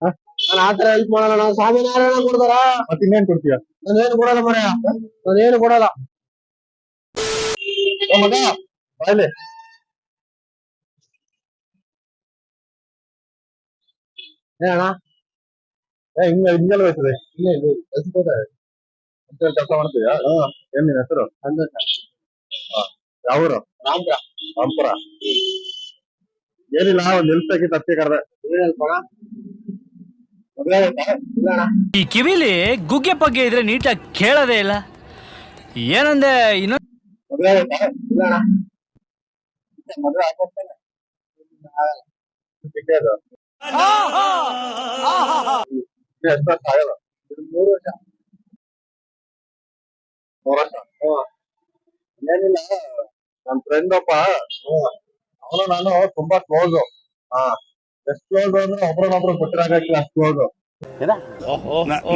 ನಾನು ಆತರ ಹೆಲ್ಪ್ ಮಾಡಲ್ಲ. ನಾವು ಸ್ವಾಮಿನಾರಾಯಣ ಕೊಡ್ತಾರ. ಮತ್ತೆ ಇನ್ನೇನ್ ಕೊಡ್ತೀಯ? ನಾನೇನು ಕೊಡಲ್ಲ ಮರ, ನಾನೇನು ಕೊಡಲ್ಲ. ಮಗ ಬಾಯ್ಲಿ ಅಣ್ಣ ಹಿಂಗೆಲ್ಲ ಹೋಯ್ತದೆ. ಇಲ್ಲ ಇಲ್ಲ ಎಸ್ಕೋತಾರೆ ಕೆಲಸ ಮಾಡ್ತೀಯಾ? ಏನ್ ನಿನ್ ಹೆಸರು? ಸಂತೋಷ. ಯಾವೂರು? ರಾಮ್ಪುರ. ರಾಮ್ಪುರ. ಏನಿಲ್ಲ, ಒಂದ್ ಹೆಲ್ಪ್ ಬೇಕಿತ್ತು ಅದಕ್ಕೆ ಕರೆದೆ. ಏನ್ ಹೆಲ್ಪ್ ಅಣ್ಣ? ಮದ್ವೆ ಆಯ್ತಾ? ಇಲ್ಲ ಅಣ್ಣ. ಈ ಕಿವಿಲಿ ಗುಗ್ಗೆ ಪಗ್ಗೆ ಇದ್ರೆ ನೀಟಾಗಿ ಕೇಳೋದೇ ಇಲ್ಲ. ಏನಂದೆ ಇನ್ನೊಂದು ಮದ್ವೆ ಆಯ್ತಾ? ಇಲ್ಲ ಅಣ್ಣ. ಮದ್ವೆ ಆಗ್ತಾನೆ ಸಿಕ್ಕದು ಎಷ್ಟು ವರ್ಷ ಆಗಲ್ಲ? 3 ವರ್ಷ. 3 ವರ್ಷ. ಏನಿಲ್ಲ, ನನ್ ಫ್ರೆಂಡ್ ಒಬ್ಬ, ಅವನು ನಾನು ತುಂಬಾ ಕ್ಲೋಸು. ಎಷ್ಟು ಕ್ಲೋಸ್ ಅಂದ್ರೆ ಒಬ್ರನ್ನೊಬ್ರು ಗೊತ್ತಿರಾಗಕ್ಕಿಲ್ಲ, ಅಷ್ಟು ಕ್ಲೋಸು.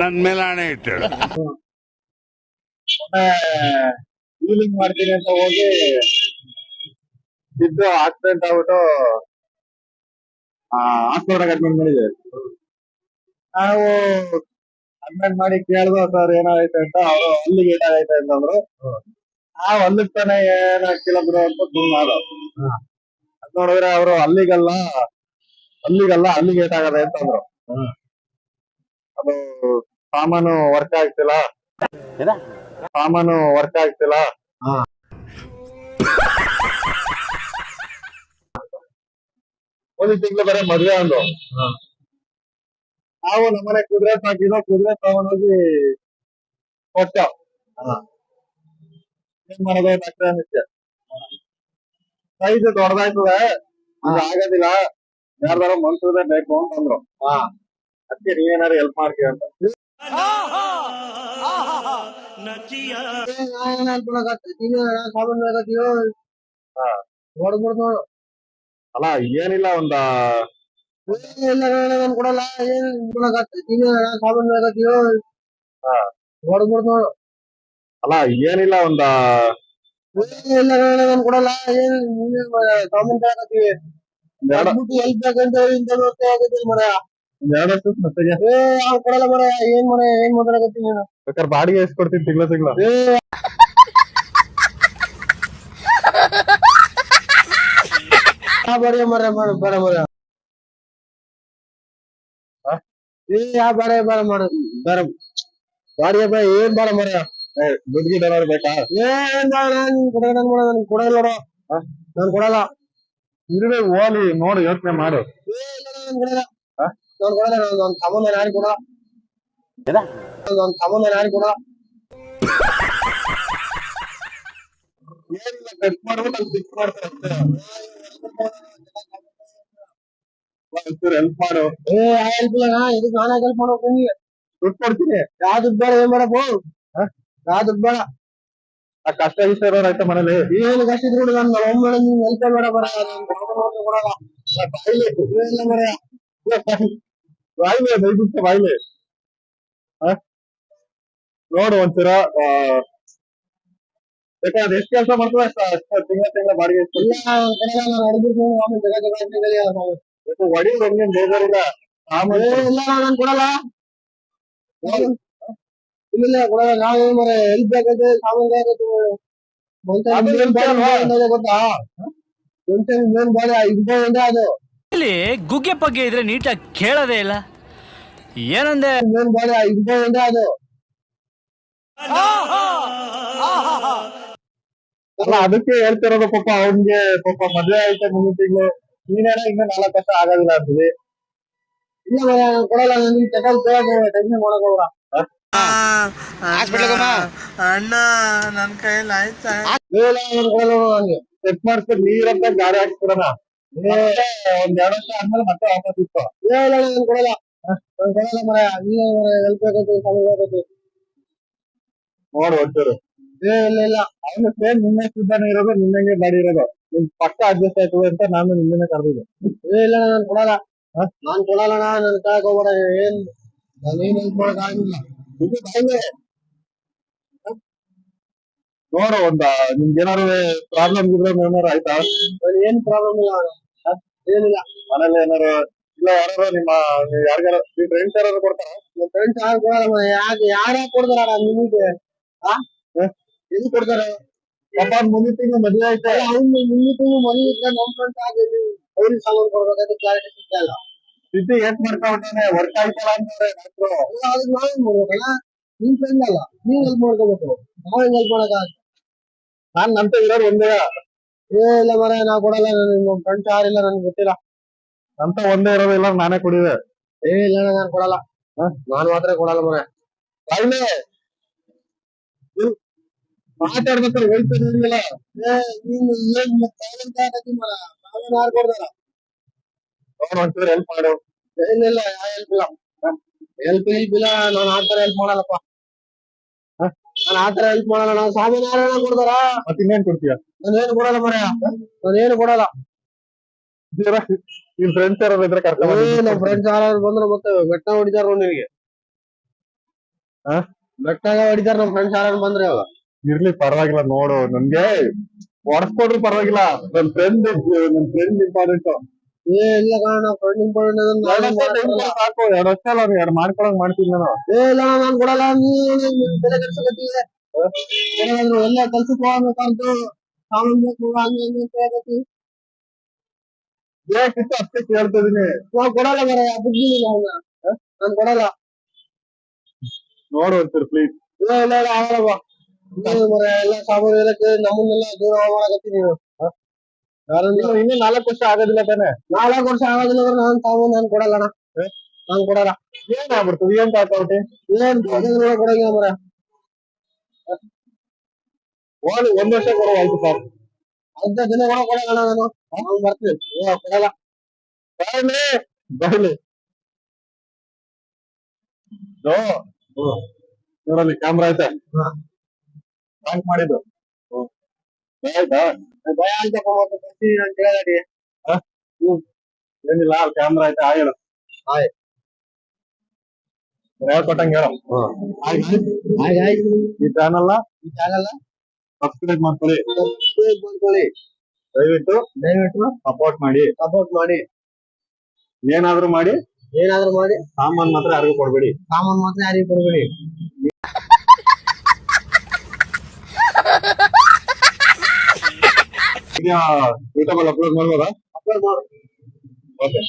ನನ್ ಮೇಲೆ ಹಣೆ ಇಟ್ಟಳು. ಹೀಲಿಂಗ್ ಮಾಡ್ತೀನಿ ಅಂತ ಹೋಗಿ ಬಿದ್ದು ಆಕ್ಸಿಡೆಂಟ್ ಆಗ್ಬಿಟ್ಟು ಹಾಸ್ಪಿಟಲ್ ಅಡ್ಮಿಟ್ ಮಾಡಿದ್ದೇವೆ. ನಾವು ಅಡ್ಮಿಟ್ ಮಾಡಿ ಕೇಳ್ದು ಸರ್ ಏನಾಗೈತೆ ಅಂತ. ಅವರು ಅಲ್ಲಿಗೆ ಏನಾಗೈತೆ ಅಂತಂದ್ರು. ನಾವು ಅಲ್ಲಿಗೆ ತಾನೆ ಏನಾಗ್ತಿಲ್ಲ ಬಿಡು ಅಂತ ಸುಮ್ಮನಾದ. ಅದ್ ನೋಡಿದ್ರೆ ಅವರು ಅಲ್ಲಿಗಲ್ಲ ಅಲ್ಲಿಗೆ ಏಟಾಗದೆ ಅಂತಂದ್ರು. ಅದು ಸಾಮಾನು ವರ್ಕ್ ಆಗ್ತಿಲ್ಲ. ಒಂದು ತಿಂಗಳು ಬರೀ ಮದ್ವೆ ಅಂದು. ನಾವು ನಮ್ಮನೆ ಕುದುರೆ ಸಾಕಿದ್ವು, ಕುದುರೆ ತಗೊಂಡೋಗಿ ಕೊಟ್ಟ. ಏನ್ ಮಾಡೋದು ಡಾಕ್ಟರ್ ಅನ್ನಿಸ್ತೆ. ಸೈಜ್ ದೊಡ್ಡದಾಯ್ತದೆ, ಇದು ಆಗೋದಿಲ್ಲ, ಯಾರ್ದಾರು ಮನ್ಸೂರೇ ಬೇಕು ಅಂತಂದ್ರು. ಅದಕ್ಕೆ ನೀವೇನಾರು ಹೆಲ್ಪ್ ಮಾಡ್ತೀವಿ ಅಂತ. ಅಲ್ಲ ಏನಿಲ್ಲ, ಒಂದ ಕೊಡಲ್ಲ. ಏನ್ ಸಾಬೂನ್ ನೋಡು. ಅಲ್ಲ ಏನಿಲ್ಲ, ಒಂದ ಕೊಡಲ್ಲ. ಏನ್ ಸಾಬೂನ್ ತಗೋತೀವಿ. ಹೆಲ್ಪ್ ಬೇಕಂತ ಮರ. 2 ವರ್ಷ ಮತ್ತೆಗೆ ಕೊಡಲ್ಲ ಮರ. ಏನ್ ಮಾತಾಡಕತ್ತೀನಿ ನೀನು? ಬೇಕಾದ್ರೆ ಬಾಡಿಗೆ ಎಷ್ಟು ಕೊಡ್ತೀನಿ ತಿಂಗಳ? ಬೇಡ ಮರ, ಬೇಡ ಮರ. ಬೇಡ ಮಾಡ, ಬೇಡ ಬಾಡಿಗೆ ಬೇಡ, ಏನ್ ಬೇಡ ಮರ. ದುಡ್ಡು ಗಿಡ ಏನಾದ್ರು ಬೇಕಾ? ಏನ್ ಕೊಡಲ್ಲ ನೋಡು. ನಾನು ಕೊಡಲ್ಲ. ಇರುವೆ ಓಲಿ ನೋಡು, ಯೋಚನೆ ಮಾಡು. ಕೊಡಲ್ಲ. ನಾನು ಸಾಮಾನ್ಯ ಯಾರು ಕೊಡಲ್ಲ. ಏನಿಲ್ಲ, ಕಟ್ ಮಾಡ್ಬಿಟ್ಟು ಅಲ್ಲಿ ಫಿಕ್ಸ್ ಮಾಡ್ತಾರೆ ಅಷ್ಟೇ. ಹೆಲ್ಪ್ ಮಾಡು. ಹೆಲ್ಪ್ ಇಲ್ಲ. ಇದಕ್ಕೆ ನಾನೇ ಹೆಲ್ಪ್ ಮಾಡ್ಬೇಕು ನಿಮಗೆ. ದುಡ್ಡು ಕೊಡ್ತೀನಿ. ಯಾವ ದುಡ್ಡು ಬೇಡ, ಏನ್ ಮಾಡಪ್ಪು? ಯಾವ ದುಡ್ಡು ಬೇಡ. ಆ ಕಷ್ಟ ಇಷ್ಟ ಇರೋರು ಆಯ್ತಾ ಮನೇಲಿ? ಏನು ಕಷ್ಟ ಇದ್ರು ನಾನು ಒಮ್ಮೆ ನಿಮ್ಗೆ ಹೆಲ್ಪ್ ಬೇಡ ಬರ. ಕೊಡಲ್ಲ. ಇಲ್ಲ ಮರ. ಬಾಯ್ಲೆ ದಯವಿಟ್ಟು ಬಾಯ್ಲೆ. ನೋಡು ಒಂದ್ಸರ ಬೇಕಾದ್ರೆ ಎಷ್ಟು ಕೆಲಸ ಮಾಡ್ತದೆ ಅಷ್ಟು ತಿಂಗಳ ಬಾಡಿಗೆ ಎಷ್ಟು? ಹೊಡಿ ಹೆಂಗೇನ್ ಬೇಜಾರಿಲ್ಲ. ಇಲ್ಲ ನಾನು ಕೊಡಲ್ಲ. ಇಲ್ಲ ಕೊಡಲ್ಲ. ನಾವು ಮರ ಹೆಲ್ಪ್ ಬೇಕಾದ್ರೆ ಸಾಮಾನ್ಯ ಗೊತ್ತಾ? ಮೇನ್ ಬಾಳೆ ಇದು ಅದು. ಇಲ್ಲಿ ಗುಗ್ಗೆ ಪಗ್ಗೆ ಇದ್ರೆ ನೀಟಾಗಿ ಕೇಳೋದೇ ಇಲ್ಲ. ಏನಂದೆ ಮೇನ್ ಬಾಳೆ ಇದು ಅದು. ಅಲ್ಲ ಅದಕ್ಕೆ ಹೇಳ್ತಿರೋದು. ಪಾಪ ಅವ್ನ್ಗೆ ಪಾಪ ಮದ್ವೆ ಆಯ್ತಾ 3 ತಿಂಗಳು. ನೀನೇನ ಇನ್ನ 4 ವರ್ಷ ಆಗೋದಿಲ್ಲ ಅಂತದೆ. ಇಲ್ಲ ಕೊಡಲ್ಲ. ನನಗೆ ಟೆನ್ಷನ್ ಮಾಡಕ್ ಹೋಗ್ರ. ಅಣ್ಣ ನನ್ ಕೈಯಲ್ಲಿ ಆಯ್ತಾ? ಚೆಕ್ ಮಾಡಿಸ್ಬಿಟ್ಟು ನೀರಂತ ಗಾಡಿ ಹಾಕ್ಸ್ಬಿಡೋಣ. ಒಂದ್ 2 ವರ್ಷ ಆದ್ಮೇಲೆ ಮತ್ತೆ ವಾಪಸ್ ಇತ್ತು. ನಾನು ಕೊಡಲ್ಲ. ಮರ. ನೀವೇ ಹೆಲ್ಪ್ ಬೇಕಾಗ್ತದೆ. ನೋಡು ಒಂಚೂರು. ಇಲ್ಲ ಅವನು ಸೇಮ್ ನಿನ್ನೆ ಸಿದ್ಧಾನೆ ಇರೋದು, ನಿನ್ನಂಗೆ ಗಾಡಿ ಇರೋದು. ನಿಮ್ ಪಕ್ಕ ಅಡ್ಜಸ್ಟ್ ಆಯ್ತದೆ ಅಂತ ನಾನು ನಿನ್ನೆ ಕರೆದಿದ್ದೆ. ಇಲ್ಲ ನಾನು ಕೊಡಲ್ಲ. ನಾನ್ ಕೊಡಲ್ಲ. ನನ್ ಕಾಯಕ್ ಹೋಗ್ಬೇಡ. ನಾನೇನ್ ಹೆಲ್ಪ್ ಮಾಡಕ್ ಆಗಿಲ್ಲ. ಇದು ಬಾಯ್ಲೆ. ನೋಡು, ನಿಮ್ಗೆ ಏನಾರು ಪ್ರಾಬ್ಲಮ್ ಏನಾರು ಆಯ್ತಾ? ಏನ್ ಪ್ರಾಬ್ಲಮ್ ಇಲ್ಲ. ಏನಿಲ್ಲ. ಮನೇಲಿ ಏನಾರು ಇಲ್ಲ ಯಾರು ನಿಮ್ಮ ಯಾರಿಗಾರ ನಿಮ್ ಫ್ರೆಂಡ್ಸ್ ಯಾರು ಕೊಡ್ತಾರ? ನಮ್ಮ ಫ್ರೆಂಡ್ಸ್ ಯಾರು ಕೊಡಲ್ಲ ಮನೆ. ಯಾರ್ಯಾರು ಕೊಡ್ತಾರ ನಿಮಗೆ? ಎಲ್ಲಿ ಕೊಡ್ತಾರೆ? ಪಾಪ ಮುಂದಿನ ತಿಂಗಳು ಮದುವೆ ಐತೆ. ಅವ್ನು ನಿಮ್ಮಿಗೂ ಮನೆ ಇದ್ರೆ ನಮ್ಮ ಫ್ರೆಂಡ್ಸ್ ಆಗಿದ್ವಿ ಅವ್ರಿಗೆ ಸಾಮಾನು ಕೊಡ್ಬೇಕಾದ್ರೆ ಕ್ಲಾರಿಟಿ ಸಿಗ್ತಾ ಇಲ್ಲ. ಸ್ಥಿತಿ ಏಟ್ ಮಾಡ್ತಾ ಹೊಂಟಾನೆ ವರ್ಕ್ ಆಯ್ತಲ್ಲ ಅಂತಾರೆ ಡಾಕ್ಟ್ರು. ಅದಕ್ಕೆ ನಾವೇನ್ ಮಾಡ್ಬೇಕಲ್ಲ? ನಿಮ್ ಫ್ರೆಂಡ್ ಅಲ್ಲ, ನೀವ್ ಹೆಲ್ಪ್ ಮಾಡ್ಕೋಬೇಕು. ನಾವೇನ್ ಹೆಲ್ಪ್ ಮಾಡಕ್ಕಾಗಲ್ಲ. ನಾನ್ ನಂತ ಇರೋರು ಒಂದೇ ಇಲ್ಲ ಮರ, ನಾವ್ ಕೊಡಲ್ಲ. ನಮ್ಮ ಫ್ರೆಂಡ್ಸ್ ಯಾರಿಲ್ಲ, ನನ್ಗೆ ಗೊತ್ತಿಲ್ಲ. ಅಂತ ಒಂದೇ ಇರೋದು, ಇಲ್ಲ ನಾನೇ ಕುಡಿದೆ. ಇಲ್ಲ ನಾನು ಕೊಡಲ್ಲ. ನಾನ್ ಮಾತ್ರ ಕೊಡಲ್ಲ ಮರ. ಬಾಯ್ಲೆ ಮಾತಾಡ್ಬೇಕಾದ್ರೆ ಹೋಯ್ತು ನಿಲ್ಲ. ನೀನು ಏನ್ talent ಆಗತಿ ಮರ. ನಾವೇನ್ ಯಾರು ಕೊಡ್ತಾರ? ಅವ್ನು ಒಂಚೂರು ಹೆಲ್ಪ್ ಮಾಡು. ಏನಿಲ್ಲ, ಯಾವ ಹೆಲ್ಪ್ ಇಲ್ಲ. ಹೆಲ್ಪ್ ಇಲ್ಲ, ನಾನು ಆತರ ಹೆಲ್ಪ್ ಮಾಡಲ್ಲಪ್ಪ. ನಾನು ಆತರ ಹೆಲ್ಪ್ ಮಾಡಲ್ಲ. ನಾನು ಸಾಮಾನ್ಯ ಯಾರನ್ನ ಕೊಡ್ತಾರ? ಮತ್ತೆ ಇನ್ನೇನ್ ಕೊಡ್ತೀಯ? ನಾನೇನು ಕೊಡಲ್ಲ ಮರ. ನಾನೇನು ಕೊಡಲ್ಲ. ನಿನ್ ಫ್ರೆಂಡ್ಸ್ ಯಾರು ಇದ್ರೆ ಕರ್ಕೊಂಡ್ ನಮ್ಮ ಫ್ರೆಂಡ್ಸ್ ಯಾರು ಬಂದ್ರೆ ಮತ್ತೆ ಬೆಟ್ಟ ಹೊಡಿತಾರ ನಿನಗೆ. ಬೆಟ್ಟಾಗ ಹೊಡಿತಾರ ನಮ್ಮ ಫ್ರೆಂಡ್ಸ್ ಯಾರು ಬಂದ್ರೆ. ಅವಾಗ ಇರ್ಲಿ ಪರವಾಗಿಲ್ಲ, ನೋಡು ನನ್ಗೆ ಹೊಡ್ಸ್ಕೊಡ್ರು ಪರವಾಗಿಲ್ಲ. ನನ್ ಫ್ರೆಂಡ್ ಇಂಪಾರ್ಟೆಂಟ್. ಇಲ್ಲ ಕಾರಣ ಫ್ರೆಂಡ್ ಇಂಪಾರ್ಟೆಂಟ್. ಸಾಕು, 2 ವರ್ಷ ಅಲ್ಲ, 2 ಮಾಡ್ಕೊಳಂಗ್ ಮಾಡ್ತೀನಿ ನಾನು. ಇಲ್ಲ ನಾನು ಕೊಡಲ್ಲ. ನೀನು ಬೆಲೆ ಕೆಲ್ಸಕತ್ತೀವಿ ಎಲ್ಲ ಕೆಲ್ಸಕ್ಕೆ ಹೋಗ್ಬೇಕಂತ ಸಾಮಾನ್ ಬೇಕು ಹಂಗೆ ಹಿಂಗೆ ಅಂತ ಹೇಳಕತ್ತಿ. ಬೇಕಿತ್ತು ಅಷ್ಟೇ ಕೇಳ್ತಿದೀನಿ. ನಾವ್ ಕೊಡಲ್ಲ ಮರ. ಬುದ್ಧಿಲ್ಲ ಅವ್ನ. ನಾನ್ ಕೊಡಲ್ಲ. ನೋಡು ಒಂಚೂರು ಪ್ಲೀಸ್. ಇಲ್ಲ ಆಗಲ್ಲಪ್ಪ. ಮರ ಎಲ್ಲ ಸಾಮಾನು ಇರಕ್ಕೆ ನಮ್ಮನ್ನೆಲ್ಲ ದೂರ ಮಾಡಕತ್ತಿ ನೀನು. ಇನ್ನು 4 ವರ್ಷ ಆಗೋದಿಲ್ಲ ತಾನೆ? 4 ವರ್ಷ ಆಗೋದಿಲ್ಲ ಅಂದ್ರೆ ನಾನ್ ಸಾಮಾನು ನಾನು ಕೊಡಲ್ಲ ಅಣ್ಣ. ನಾನ್ ಕೊಡಲ್ಲ. ಏನ್ ಆಗ್ಬಿಡ್ತದೆ? ಏನ್ ಕಾಕೋಟಿ? ಏನ್ ಕೊಡಂಗಿಲ್ಲ ಮರ. ಹೋಗಿ 1 ವರ್ಷ ಕೊಡುವ ಆಯ್ತು ಸಾಕು. ಅರ್ಧ ದಿನ ಕೂಡ ಕೊಡಲ್ಲ ನಾನು. ಅವ್ನು ಬರ್ತೀನಿ. ಕೊಡಲ್ಲ. ಬರಲಿ ನೋಡಲ್ಲಿ ಕ್ಯಾಮ್ರಾ ಐತೆ. ಬ್ಯಾಂಕ್ ಮಾಡಿದ್ದು ಆಯ್ತಾ? ಭಯ ಅಂತಪ್ಪ ಮತ್ತೆ ಬರ್ತೀನಿ ಅಂತ ಹೇಳಿ. ಏನಿಲ್ಲ, ಕ್ಯಾಮ್ರಾ ಐತೆ. ಹೇಳು. ಹೇಳ್ಕೊಟ್ಟಂಗೆ ಹೇಳು. ಈ ಚಾನಲ್ ಸಬ್ಸ್ಕ್ರೈಬ್ ಮಾಡ್ಕೊಳ್ಳಿ. ದಯವಿಟ್ಟು ಸಪೋರ್ಟ್ ಮಾಡಿ. ಏನಾದ್ರೂ ಮಾಡಿ. ಸಾಮಾನ್ ಮಾತ್ರ ಯಾರಿಗೂ ಕೊಡ್ಬೇಡಿ. ಯೂಟ್ಯೂಬ್ ಅಲ್ಲಿ ಅಪ್ಲೋಡ್ ಮಾಡ್ಬೋದಾ? ಅಪ್ಲೋಡ್ ಮಾಡು. ಓಕೆ.